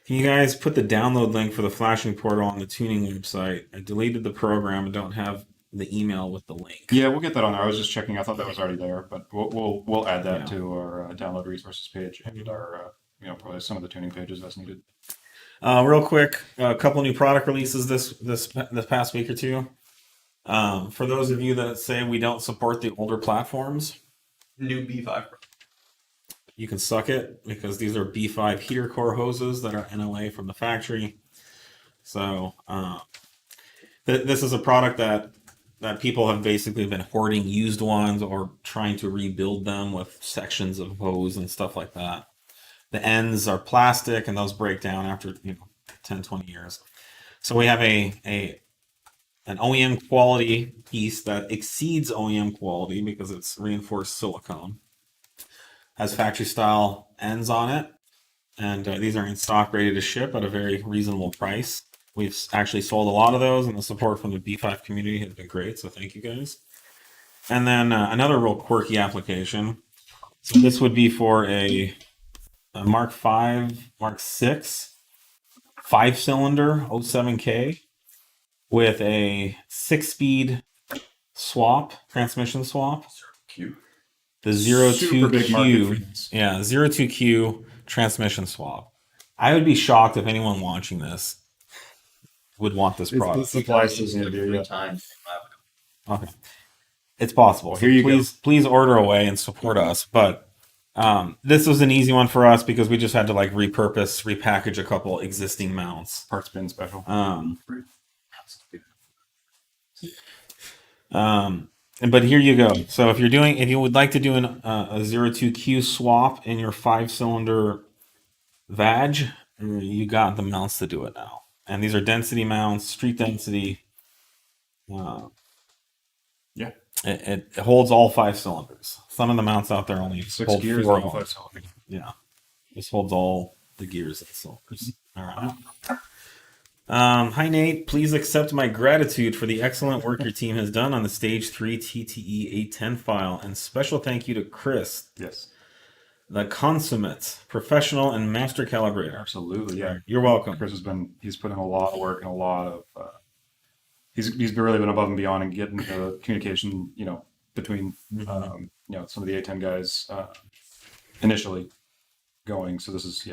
Can you guys put the download link for the flashing portal on the tuning website? I deleted the program and don't have the email with the link. Yeah, we'll get that on there. I was just checking. I thought that was already there, but we'll add that to our download resources page and our probably some of the tuning pages as needed. Real quick, a couple new product releases this past week or two. For those of you that say we don't support the older platforms, New B5. you can suck it because these are B5 heater core hoses that are NLA from the factory. So this is a product that people have basically been hoarding used ones or trying to rebuild them with sections of hose and stuff like that. The ends are plastic and those break down after 10, 20 years. So we have an OEM quality piece that exceeds OEM quality because it's reinforced silicone. Has factory style ends on it. And these are in stock, ready to ship at a very reasonable price. We've actually sold a lot of those, and the support from the B5 community has been great, so thank you guys. And then another real quirky application. So this would be for a Mark 5, Mark 6, 5-cylinder 07K with a 6-speed swap, transmission swap. Q. The Super big market for 02Q, this. yeah, 02Q transmission swap. I would be shocked if anyone watching this would want this product. Supplies to Xavier, yeah. Times. Okay, it's possible. Here you go. Please order away and support us. But this was an easy one for us because we just had to repackage a couple existing mounts. Parts bin special. But here you go. So if you would like to do a 02Q swap in your 5-cylinder VAG, you got the mounts to do it now. And these are density mounts, street density. Yeah. It holds all 5 cylinders. Some of the mounts out there only 6 hold gears 4 and of them. 5 cylinders. Yeah. This holds all the gears and cylinders. All right. Hi, Nate. Please accept my gratitude for the excellent work your team has done on the Stage 3 TTE 810 file. And special thank you to Chris, Yes. the consummate professional and master calibrator. Absolutely. Yeah. You're welcome. Chris he's put in a lot of work and a lot of he's really been above and beyond and getting the communication between some of the A10 guys initially going. So this is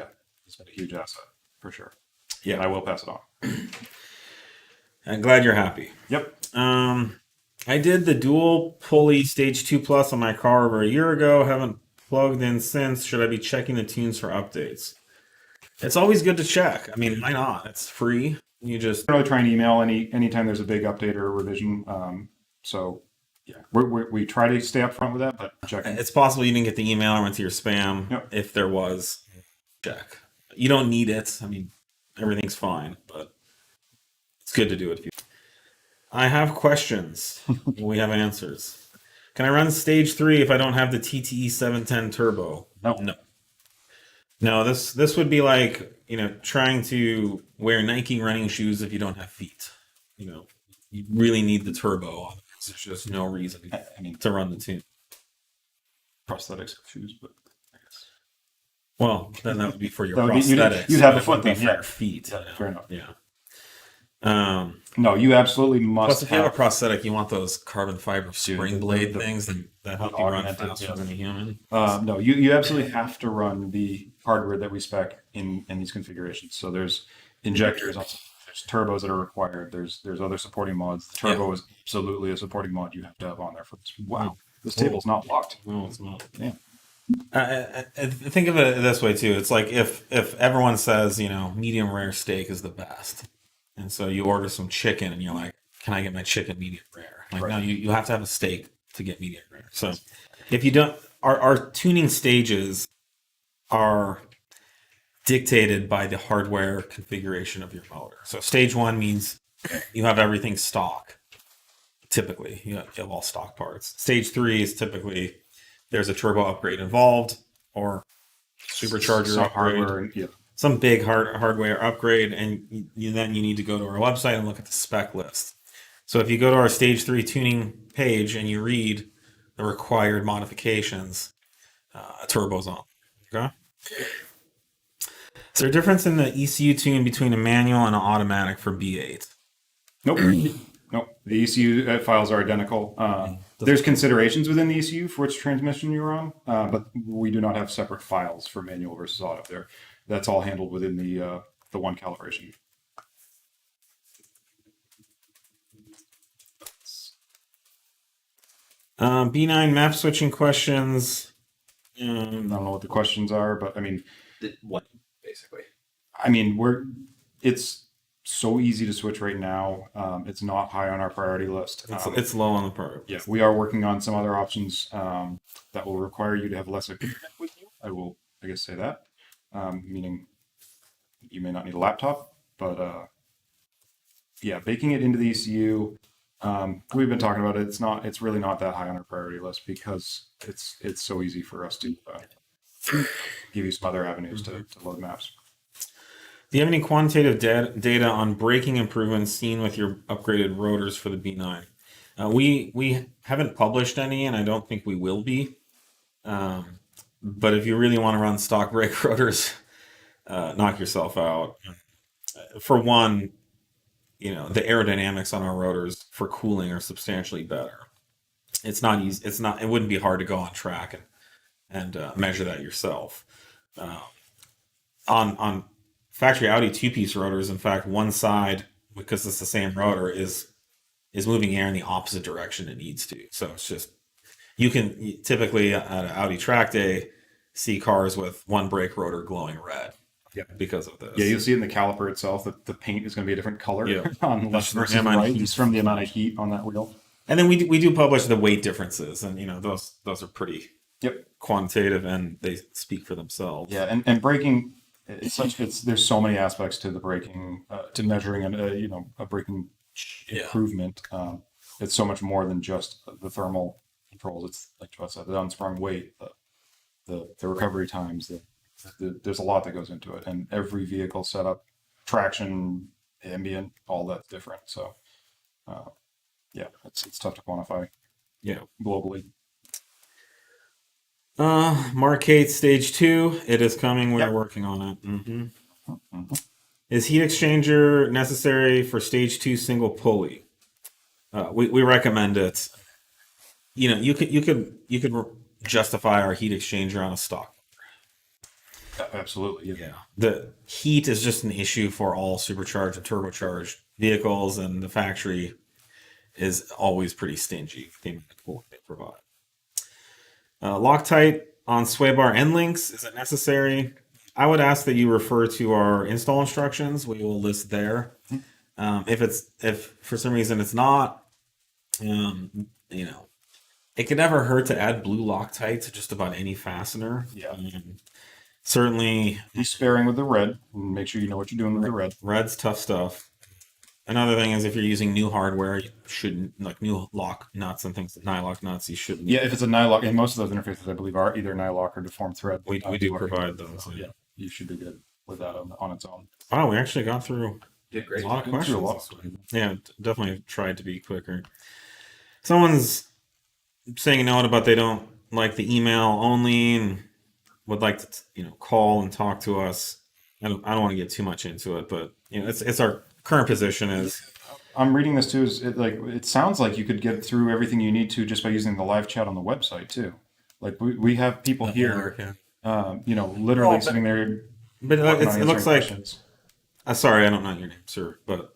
it's been a huge asset for sure. Yeah, and I will pass it on. I'm glad you're happy. Yep. I did the dual pulley Stage 2 Plus on my car over a year ago. Haven't plugged in since. Should I be checking the tunes for updates? It's always good to check. I mean, why not? It's free. You just Really try and email anytime there's a big update or a revision. So yeah, we try to stay up front with that, but check. It's possible you didn't get the email or went to your spam. Yep. If there was, check. You don't need it. I mean, everything's fine, but it's good to do it. I have questions. We have answers. Can I run Stage 3 if I don't have the TTE 710 turbo? No, this would be like, trying to wear Nike running shoes if you don't have feet. You really need the turbo. There's just no reason to run the tune. Prosthetics shoes, but I guess. Well, then that would be for your That would be- prosthetics. you'd have That the foot would be then, for yeah. your feet. Yeah, fair enough. Yeah. No, you absolutely must Plus, if you have a prosthetic, you want those carbon fiber spring blade the- things that help you run augmented, faster yes. than a human. No, you absolutely have to run the hardware that we spec in these configurations. So there's injectors on there's turbos that are required. There's other supporting mods. The turbo is absolutely a supporting mod you have to have on there for this. Wow, this table's not locked. No, it's not. Yeah. I think of it this way too. It's like if everyone says, medium rare steak is the best, and so you order some chicken and you're like, can I get my chicken medium rare? Like, no, you have to have a steak to get medium rare. So if you don't, our tuning stages are dictated by the hardware configuration of your motor. So stage 1 means you have everything stock. Typically, you have all stock parts. Stage 3 is typically there's a turbo upgrade involved or supercharger upgrade, some big hardware upgrade, and then you need to go to our website and look at the spec list. So if you go to our stage 3 tuning page and you read the required modifications, a turbo's on. Okay. Is there a difference in the ECU tune between a manual and an automatic for B8? Nope. Nope. The ECU files are identical. There's considerations within the ECU for which transmission you're on, but we do not have separate files for manual versus auto there. That's all handled within the one calibration. B9 map switching questions. I don't know what the questions are, but I mean, What, basically? I mean, it's so easy to switch right now. It's not high on our priority list. It's low on the priority. Yeah, we are working on some other options that will require you to have less equipment with you. I guess, say that. Meaning you may not need a laptop, but yeah, baking it into the ECU. We've been talking about it. It's really not that high on our priority list because it's so easy for us to give you some other avenues to load maps. Do you have any quantitative data on braking improvements seen with your upgraded rotors for the B9? We haven't published any, and I don't think we will be. But if you really want to run stock brake rotors, knock yourself out. For one, the aerodynamics on our rotors for cooling are substantially better. It's not easy. It wouldn't be hard to go on track and measure that yourself. On factory Audi two-piece rotors, in fact, one side, because it's the same rotor, is moving air in the opposite direction it needs to. So it's just, you can typically at an Audi track day see cars with one brake rotor glowing red. Yeah, because of this. Yeah, you'll see it in the caliper itself that the paint is going to be a different color on left versus amount of right. heat. It's from the amount of heat on that wheel. And then we do publish the weight differences, and those are pretty quantitative, and they speak for themselves. Yeah, and braking, there's so many aspects to the braking, to measuring a braking improvement. It's so much more than just the thermal controls. It's like Joe said, the unsprung weight, the recovery times, there's a lot that goes into it, and every vehicle setup, traction, ambient, all that's different. So, it's tough to quantify. Yeah, globally. MK8 Stage 2, it is coming. We're working on it. Mm-hmm. Is heat exchanger necessary for Stage 2 single pulley? We recommend it. You could justify our heat exchanger on a stock. Absolutely. Yeah. The heat is just an issue for all supercharged and turbocharged vehicles, and the factory is always pretty stingy with the amount of cooling they provide. Loctite on sway bar end links, is it necessary? I would ask that you refer to our install instructions. We will list there. If for some reason it's not, it could never hurt to add blue Loctite to just about any fastener. Yeah. Certainly, be sparing with the red. Make sure you know what you're doing with the red. Red's tough stuff. Another thing is if you're using new hardware, you shouldn't, like new lock nuts and things, nylock nuts, you shouldn't. Yeah, if it's a nylock, and most of those interfaces I believe are either nylock or deformed thread. We do provide those. So, yeah, you should be good with that on its own. Wow, we actually got through a lot of questions. Yeah, definitely tried to be quicker. Someone's saying a note about they don't like the email only and would like to call and talk to us. I don't want to get too much into it, but it's our current position is. I'm reading this too. It sounds like you could get through everything you need to just by using the live chat on the website too. Like we have people here, literally sitting there. But it looks like Sorry, I don't know your name, sir, but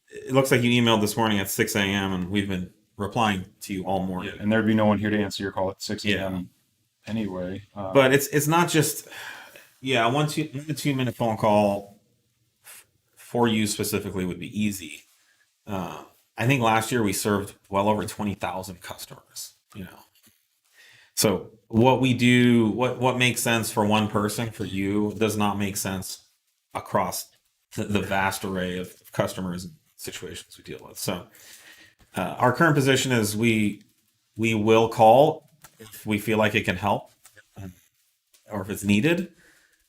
it looks like you emailed this morning at 6 a.m. and we've been replying to you all morning. And there'd be no one here to answer your call at 6 a.m. anyway. But it's not just, a 1 to 2 minute phone call for you specifically would be easy. I think last year we served well over 20,000 customers, So what we do, what makes sense for one person, for you, does not make sense across the vast array of customers and situations we deal with. So our current position is we will call if we feel like it can help or if it's needed.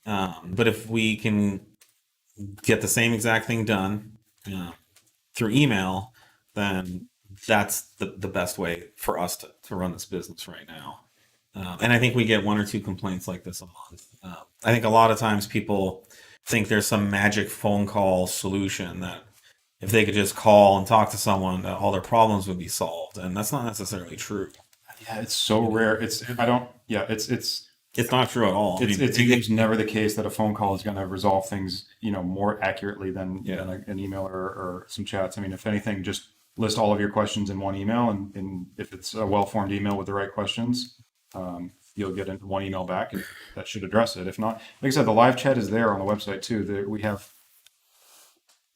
But if we can get the same exact thing done through email, then that's the best way for us to run this business right now. And I think we get 1 or 2 complaints like this a month. I think a lot of times people think there's some magic phone call solution that if they could just call and talk to someone, that all their problems would be solved. And that's not necessarily true. Yeah, it's so rare. It's not true at all. It's never the case that a phone call is going to resolve things, more accurately than an email or some chats. I mean, if anything, just list all of your questions in one email, and if it's a well-formed email with the right questions, you'll get one email back, and that should address it. If not, like I said, the live chat is there on the website too. We have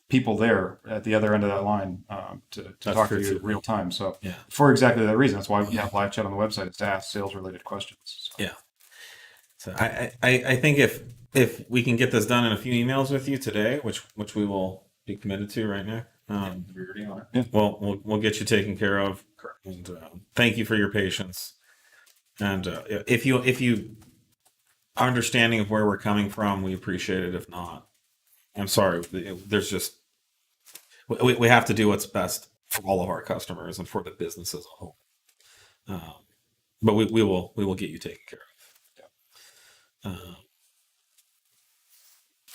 people there at the other end of that line to talk to you real time. So for exactly that reason, that's why we have live chat on the website, is to ask sales-related questions. So. Yeah. So I think if we can get this done in a few emails with you today, which we will be committed to right now, we'll get you taken care of. And thank you for your patience. And if you understanding of where we're coming from, we appreciate it. If not, I'm sorry. There's just we have to do what's best for all of our customers and for the business as a whole. But we will get you taken care of.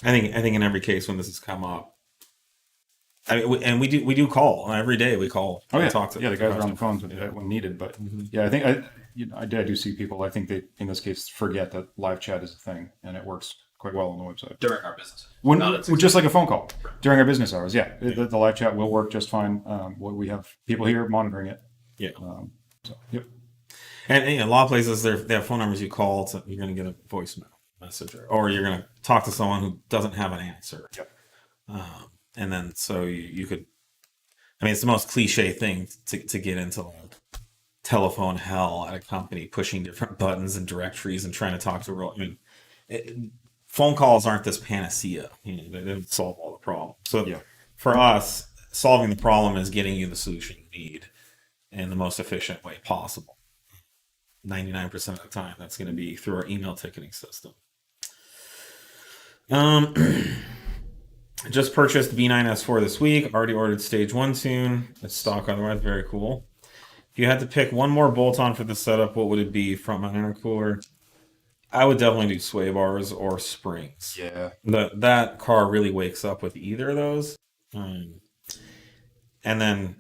I think in every case when this has come up, we do call every day. We call. Talk to the guys are on the phones when needed. But I think I do see people. I think they in this case forget that live chat is a thing, and it works quite well on the website during our business. Just like a phone call during our business hours. The live chat will work just fine. We have people here monitoring it. And a lot of places they have phone numbers you call. You're going to get a voicemail message, or you're going to talk to someone who doesn't have an answer. And then so you could. I mean, it's the most cliche thing to get into like telephone hell at a company, pushing different buttons and directories and trying to talk to phone calls aren't this panacea. They don't solve all the problems. So for us, solving the problem is getting you the solution you need in the most efficient way possible. 99% of the time, that's going to be through our email ticketing system. Just purchased B9 S4 this week. Already ordered Stage 1 tune. It's stock otherwise. Very cool. If you had to pick one more bolt-on for the setup, what would it be? Front mount intercooler? I would definitely do sway bars or springs. That car really wakes up with either of those. And then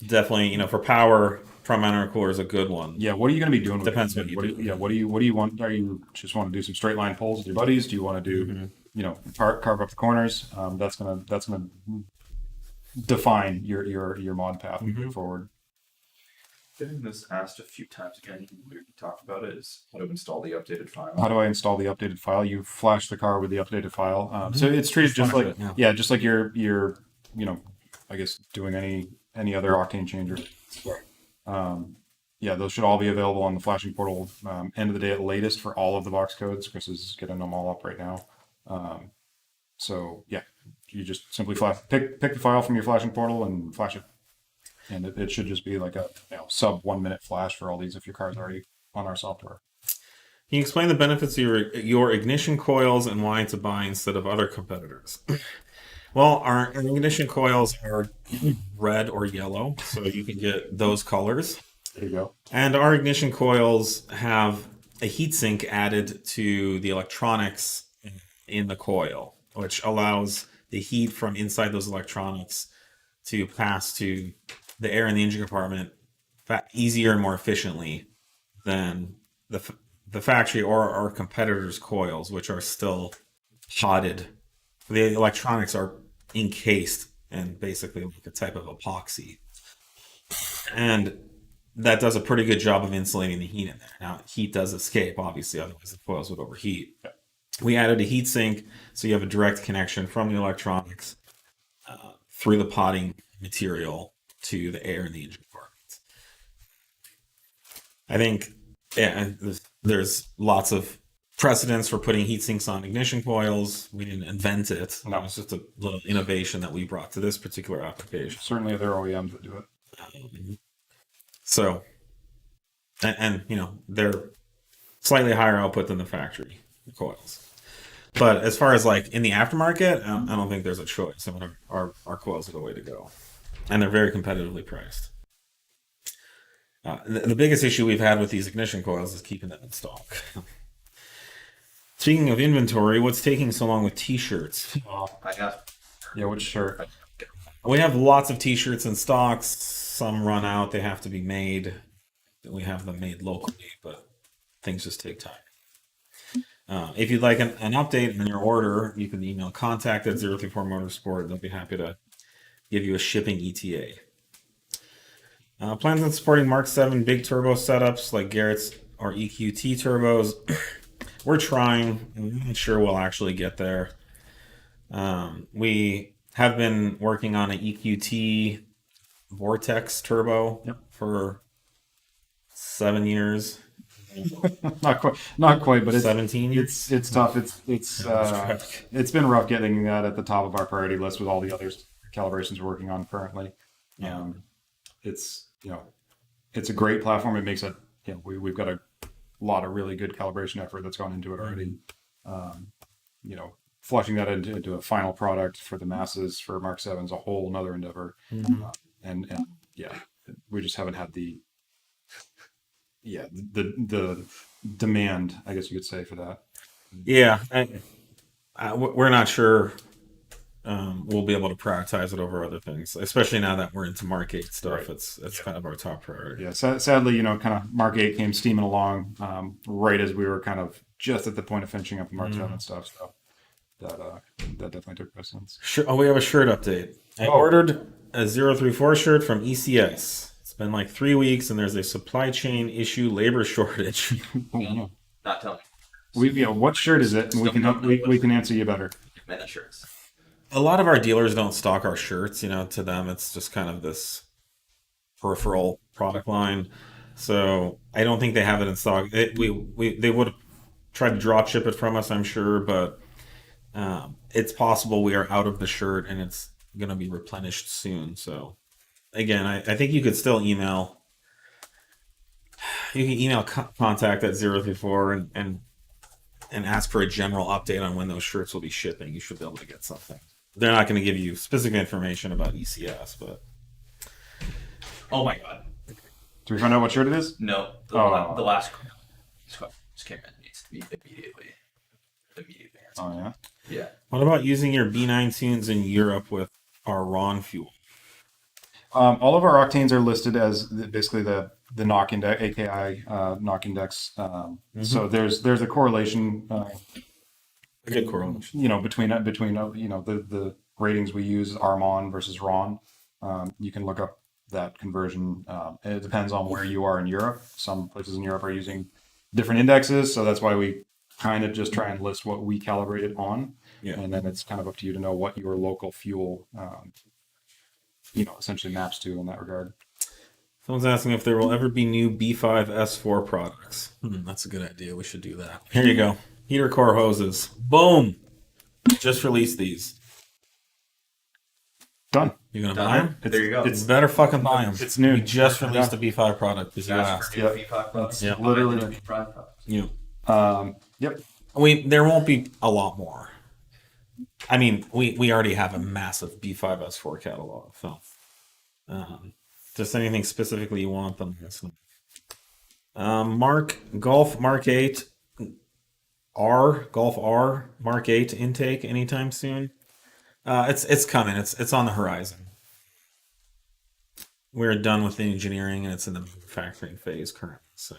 definitely, for power, front mount intercooler is a good one. What are you going to be doing? Depends what you do. What do you want? Are you just want to do some straight line pulls with your buddies? Do you want to do, carve up the corners? That's gonna define your mod path moving forward. Getting this asked a few times again. We talked about it is how to install the updated file. How do I install the updated file? You flash the car with the updated file. So it's treated just like just like you're I guess doing any other octane changer. Those should all be available on the flashing portal end of the day at latest for all of the box codes. Chris is getting them all up right now. You just simply pick the file from your flashing portal and flash it. And it should just be like a sub 1 minute flash for all these if your car's already on our software. Can you explain the benefits of your ignition coils and why to buy instead of other competitors? Well, our ignition coils are red or yellow, so you can get those colors. There you go. And our ignition coils have a heatsink added to the electronics in the coil, which allows the heat from inside those electronics to pass to the air in the engine compartment easier and more efficiently than the factory or our competitors' coils, which are still hotted the electronics are encased in basically like a type of epoxy, and that does a pretty good job of insulating the heat in there. Now, heat does escape, obviously, otherwise the coils would overheat. Yeah. We added a heat sink, so you have a direct connection from the electronics through the potting material to the air in the engine compartments. I think, yeah, there's lots of precedents for putting heat sinks on ignition coils. We didn't invent it. No. It was just a little innovation that we brought to this particular application. Certainly, there are OEMs that do it. So, and you know, they're slightly higher output than the factory coils. But as far as like in the aftermarket, I don't think there's a choice. I mean, our coils are the way to go, and they're very competitively priced. The biggest issue we've had with these ignition coils is keeping them in stock. Speaking of inventory, what's taking so long with T-shirts? I have. Yeah, which shirt? We have lots of T-shirts in stock. Some run out; they have to be made. We have them made locally, but things just take time. If you'd like an update on your order, you can email contact at 034 Motorsport. They'll be happy to give you a shipping ETA. Plans on supporting Mark 7 big turbo setups like Garrett's or EQT turbos. We're trying. I'm not sure we'll actually get there. We have been working on an EQT Vortex turbo for 7 years. Not quite, but it's 17 years. it's tough. It's been rough getting that at the top of our priority list with all the other calibrations we're working on currently. It's it's a great platform. It makes it we've got a lot of really good calibration effort that's gone into it already. Flushing that into a final product for the masses for Mark 7 is a whole nother endeavor. And we just haven't had the demand, I guess you could say, for that. Yeah, we're not sure we'll be able to prioritize it over other things, especially now that we're into Mark 8 stuff. Right. It's kind of our top priority. Yeah, sadly, kind of Mark 8 came steaming along right as we were kind of just at the point of finishing up the Mark 7 stuff. So that definitely took precedence. Sure. Oh, we have a shirt update. I ordered a 034 shirt from ECS. It's been like 3 weeks, and there's a supply chain issue, labor shortage. Not telling me. What shirt is it? And we can answer you better. Many shirts. A lot of our dealers don't stock our shirts. To them, it's just kind of this peripheral product line. So I don't think they have it in stock. They would have tried to drop ship it from us, I'm sure, but it's possible we are out of the shirt and it's going to be replenished soon. So again, I think you could still email. You can email contact at 034 and ask for a general update on when those shirts will be shipping. You should be able to get something. They're not going to give you specific information about ECS, but oh my god! Do we find out what shirt it is? No, the last just came in. It needs to be immediately. Oh yeah. Yeah. What about using your B9 tunes in Europe with our RON fuel? All of our octanes are listed as basically the knock index, AKI knock index. So there's a correlation. A good correlation. Between the ratings we use, RMON versus RON. You can look up that conversion. It depends on where you are in Europe. Some places in Europe are using different indexes, so that's why we kind of just try and list what we calibrate it on. Yeah. And then it's kind of up to you to know what your local fuel, essentially maps to in that regard. Someone's asking if there will ever be new B5 S4 products. That's a good idea. We should do that. Here you go. Heater core hoses. Boom. Just released these. Done. You gonna buy them? There you go. It's better fucking buy them. It's new. We just released a B5 product because you asked. Yeah. B5 products. Yeah. Literally. B5 products. Yeah. Yep. There won't be a lot more. I mean, we already have a massive B5 S4 catalog. So, just anything specifically you want them. Golf Mark 8 Golf R Mark 8 intake anytime soon. It's coming. It's on the horizon. We're done with the engineering and it's in the manufacturing phase currently. So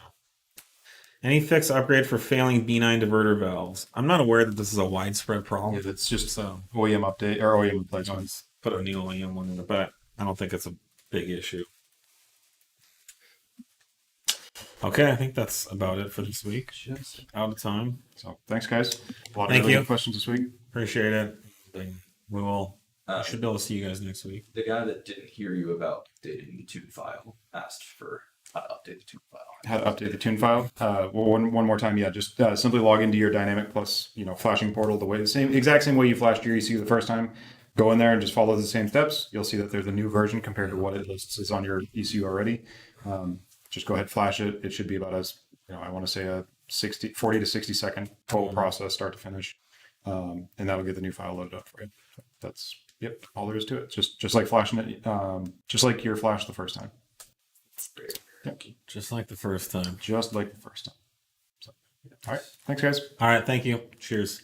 Any fix upgrade for failing B9 diverter valves? I'm not aware that this is a widespread problem. Yeah, that's just So OEM update or OEM I'll replacement. just put a new OEM one in it, but I don't think it's a big issue. Okay, I think that's about it for this week. Just Out of time. So thanks, guys. A lot Thank of really you. good questions this week. Appreciate it. We will. We should be able to see you guys next week. the guy that didn't hear you about updating the tune file asked for how to update the tune file. How to update the tune file. Well, one more time, yeah. Just simply log into your Dynamic Plus, flashing portal the exact same way you flashed your ECU the first time. Go in there and just follow the same steps. You'll see that there's a new version compared to what it lists is on your ECU already. Just go ahead, flash it. It should be about I want to say a 40 to 60 second total process, start to finish, and that'll get the new file loaded up for you. That's all there is to it. Just like flashing it, just like your flash the first time. Great. Yep. Just like the first time. Just like the first time. So, all right. Thanks, guys. All right. Thank you. Cheers.